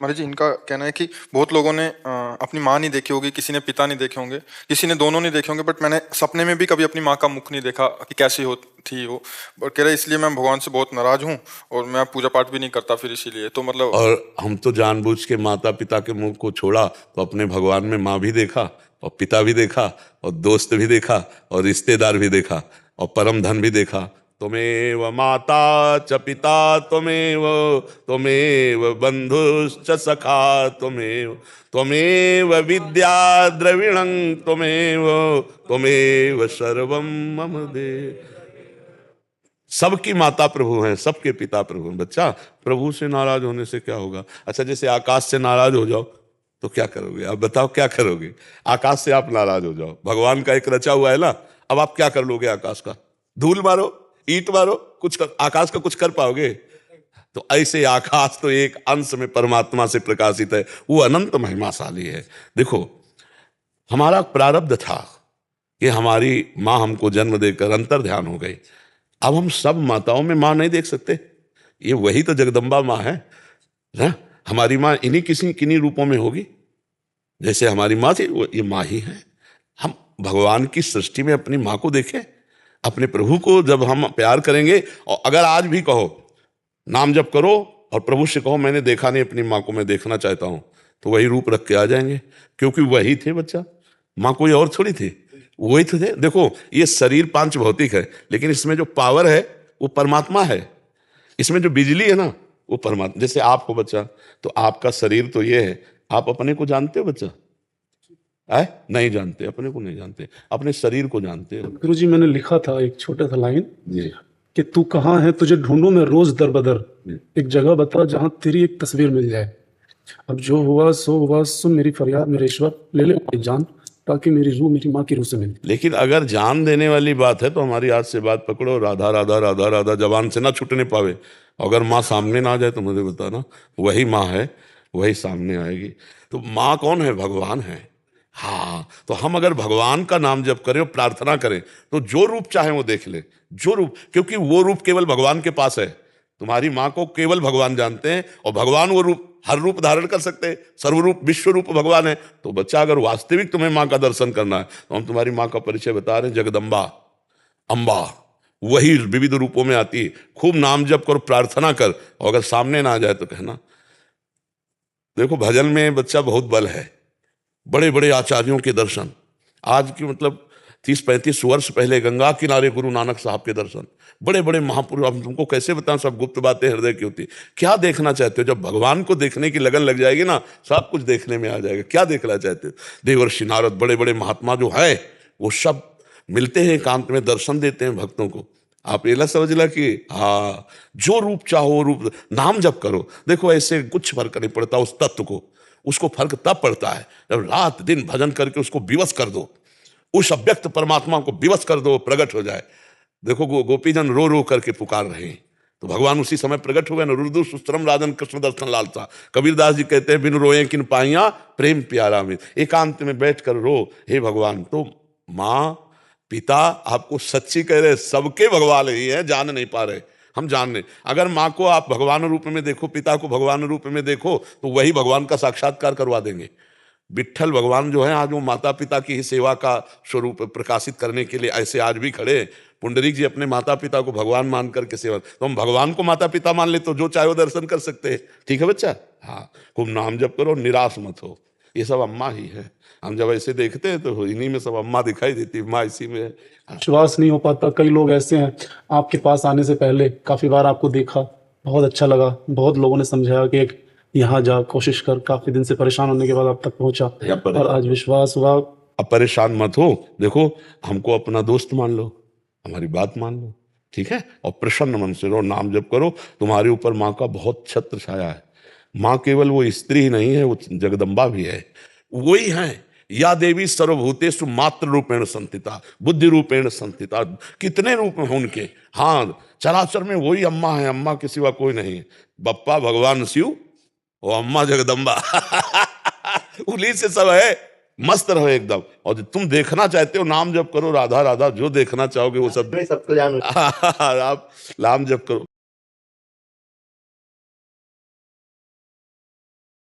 महाराज जी, इनका कहना है कि बहुत लोगों ने अपनी माँ नहीं देखी होगी, किसी ने पिता नहीं देखे होंगे, किसी ने दोनों नहीं देखे होंगे, बट मैंने सपने में भी कभी अपनी माँ का मुख नहीं देखा कि कैसी हो थी वो। और कह रहे इसलिए मैं भगवान से बहुत नाराज हूँ और मैं पूजा पाठ भी नहीं करता फिर इसीलिए, तो मतलब। और हम तो जानबूझ के माता पिता के मुख को छोड़ा तो अपने भगवान में माँ भी देखा और पिता भी देखा और दोस्त भी देखा और रिश्तेदार भी देखा और परम धन भी देखा। त्वमेव माता च पिता त्वमेव, त्वमेव बंधुश्च सखा त्वमेव, त्वमेव विद्या द्रविणं त्वमेव, त्वमेव सर्वं मम देव। सबकी माता प्रभु हैं, सबके पिता प्रभु हैं। बच्चा, प्रभु से नाराज होने से क्या होगा? अच्छा, जैसे आकाश से नाराज हो जाओ तो क्या करोगे? आप बताओ क्या करोगे? आकाश से आप नाराज हो जाओ, भगवान का एक रचा हुआ है ना, अब आप क्या कर लोगे? आकाश का धूल मारो, ईंट मारो, कुछ कर, आकाश का कुछ कर पाओगे? तो ऐसे आकाश तो एक अंश में परमात्मा से प्रकाशित है, वो अनंत महिमाशाली है। देखो, हमारा प्रारब्ध था कि हमारी माँ हमको जन्म देकर अंतर ध्यान हो गई। अब हम सब माताओं में माँ नहीं देख सकते, ये वही तो जगदम्बा माँ है ना? हमारी माँ इन्हीं किन्हीं रूपों में होगी। जैसे हमारी माँ थी वो ये माँ ही है। हम भगवान की सृष्टि में अपनी माँ को देखें, अपने प्रभु को जब हम प्यार करेंगे। और अगर आज भी कहो, नाम जप करो और प्रभु से कहो मैंने देखा नहीं अपनी माँ को, मैं देखना चाहता हूं, तो वही रूप रख के आ जाएंगे, क्योंकि वही थे बच्चा। माँ कोई और थोड़ी थी, वही तो थे। देखो, ये शरीर पांच भौतिक है, लेकिन इसमें जो पावर है वो परमात्मा है। इसमें जो बिजली है ना वो परमात्मा। जैसे आप हो बच्चा, तो आपका शरीर तो ये है, आप अपने को जानते हो बच्चा? आए नहीं जानते, अपने को नहीं जानते, अपने शरीर को जानते हो। गुरुजी, मैंने लिखा था एक छोटा सा लाइन जी। कि तू कहाँ है, तुझे ढूंढूं मैं रोज दर बदर, एक जगह बता जहां तेरी एक तस्वीर मिल जाए। अब जो हुआ सो हुआ, सुन मेरी फरियाद मेरे ईश्वर, ले ले मेरी जान, ताकि मेरी रूह मेरी माँ की रूह से मिले। लेकिन अगर जान देने वाली बात है तो हमारी आज से बात पकड़ो, राधा राधा राधा राधा जबान से ना छूटने पावे। अगर माँ सामने ना आ जाए तो मुझे बताना, वही माँ है, वही सामने आएगी। तो माँ कौन है? भगवान है। हाँ, तो हम अगर भगवान का नाम जप करें और प्रार्थना करें तो जो रूप चाहे वो देख ले, जो रूप, क्योंकि वो रूप केवल भगवान के पास है। तुम्हारी माँ को केवल भगवान जानते हैं, और भगवान वो रूप हर रूप धारण कर सकते हैं, सर्वरूप विश्व रूप भगवान है। तो बच्चा, अगर वास्तविक तुम्हें माँ का दर्शन करना है तो हम तुम्हारी माँ का परिचय बता रहे हैं, जगदम्बा, अम्बा, वही विविध रूपों में आती है। खूब नाम जप कर, प्रार्थना कर, और अगर सामने ना आ जाए तो कहना। देखो, भजन में बच्चा बहुत बल है। बड़े बड़े आचार्यों के दर्शन, आज की मतलब 30-35 वर्ष पहले गंगा किनारे गुरु नानक साहब के दर्शन, बड़े बड़े महापुरुष। अब तुमको कैसे बताऊं, सब गुप्त बातें हृदय की होती। क्या देखना चाहते हो? जब भगवान को देखने की लगन लग जाएगी ना, सब कुछ देखने में आ जाएगा। क्या देखना चाहते हो? देवर्षि नारद, बड़े बड़े महात्मा जो है, वो सब मिलते हैं एकांत में, दर्शन देते हैं भक्तों को। आप ये ना समझ ला कि हाँ, जो रूप चाहो रूप, नाम जप करो। देखो, ऐसे कुछ फर्क नहीं पड़ता उस तत्व को, उसको फर्क तब पड़ता है जब रात दिन भजन करके उसको विवश कर दो, उस अव्यक्त परमात्मा को विवश कर दो, प्रकट हो जाए। देखो, गोपीजन रो रो करके पुकार रहे हैं, तो भगवान उसी समय प्रकट हो गए ना। रुद्र सुस्त्रम राजन कृष्ण दर्शन लालसा। कबीरदास जी कहते हैं, बिन रोए किन पाइया प्रेम प्यारा में। एकांत में बैठ कर रो, हे भगवान। तो माँ पिता आपको सच्ची कह रहे, सबके भगवान ही है, जान नहीं पा रहे, हम जान नहीं। अगर माँ को आप भगवान रूप में देखो, पिता को भगवान रूप में देखो, तो वही भगवान का साक्षात्कार करवा देंगे। विट्ठल भगवान जो है आज वो माता पिता की ही सेवा का स्वरूप प्रकाशित करने के लिए ऐसे आज भी खड़े। पुंडरीक जी अपने माता पिता को भगवान मान करके सेवा, तो हम भगवान को माता पिता मान ले तो जो चाहे वो दर्शन कर सकते हैं। ठीक है बच्चा? हाँ, खूब नाम जप करो, निराश मत हो। ये सब अम्मा ही है। हम जब ऐसे देखते हैं तो इन्हीं में सब अम्मा दिखाई देती, माँ इसी में है। विश्वास नहीं हो पाता, कई लोग ऐसे हैं, आपके पास आने से पहले काफी बार आपको देखा, बहुत अच्छा लगा, बहुत लोगों ने समझाया कि एक यहाँ जा, कोशिश कर, काफी दिन से परेशान होने के बाद आप तक पहुंचा, और आज विश्वास हुआ। अब परेशान मत हो। देखो, हमको अपना दोस्त मान लो, हमारी बात मान लो, ठीक है? और प्रसन्न मन से रहो, नाम जप करो। तुम्हारे ऊपर माँ का बहुत छत्र छाया है। माँ केवल वो स्त्री ही नहीं है, वो जगदम्बा भी है। वही है, या देवी सर्वभूतेषु मात्र रूपेण संस्थिता, बुद्धि रूपेण संस्थिता। कितने रूप हैं उनके? हाँ, चराचर में वही अम्मा है, अम्मा के सिवा कोई नहीं है। बप्पा भगवान शिव, वो अम्मा जगदम्बा उन्हीं से सब है। मस्त रहो एकदम। और जो तुम देखना चाहते हो, नाम जप करो, राधा राधा, जो देखना चाहोगे वो सब आप नाम जप करो।